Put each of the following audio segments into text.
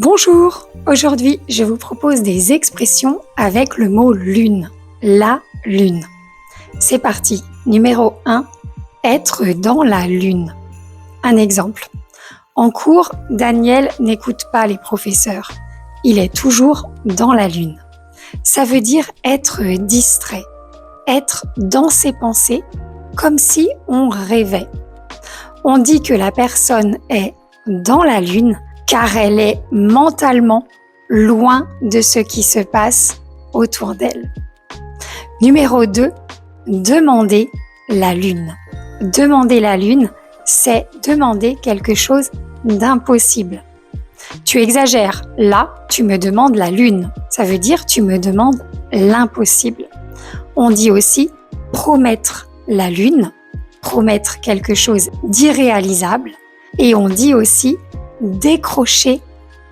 Bonjour, aujourd'hui je vous propose des expressions avec le mot lune, la lune. C'est parti, numéro 1, être dans la lune. Un exemple, en cours, Daniel n'écoute pas les professeurs, il est toujours dans la lune. Ça veut dire être distrait, être dans ses pensées comme si on rêvait. On dit que la personne est dans la lune car elle est mentalement loin de ce qui se passe autour d'elle. Numéro 2, demander la lune. Demander la lune, c'est demander quelque chose d'impossible. Tu exagères, là, tu me demandes la lune. Ça veut dire tu me demandes l'impossible. On dit aussi promettre la lune, promettre quelque chose d'irréalisable. Et on dit aussi décrocher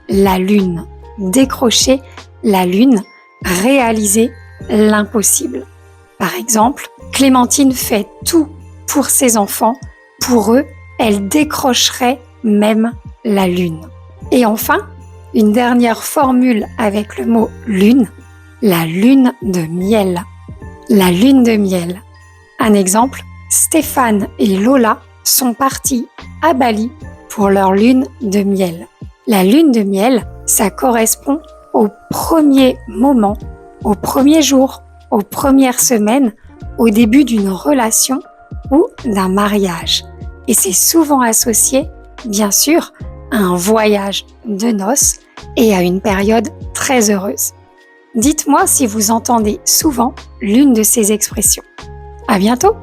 la lune. Décrocher la lune, réaliser l'impossible. Par exemple, Clémentine fait tout pour ses enfants. Pour eux, elle décrocherait même la lune. Et enfin, une dernière formule avec le mot lune, la lune de miel. La lune de miel. Un exemple, Stéphane et Lola sont partis à Bali pour leur lune de miel. La lune de miel, ça correspond au premier moment, au premier jour, aux premières semaines, au début d'une relation ou d'un mariage. Et c'est souvent associé, bien sûr, à un voyage de noces et à une période très heureuse. Dites-moi si vous entendez souvent l'une de ces expressions. À bientôt!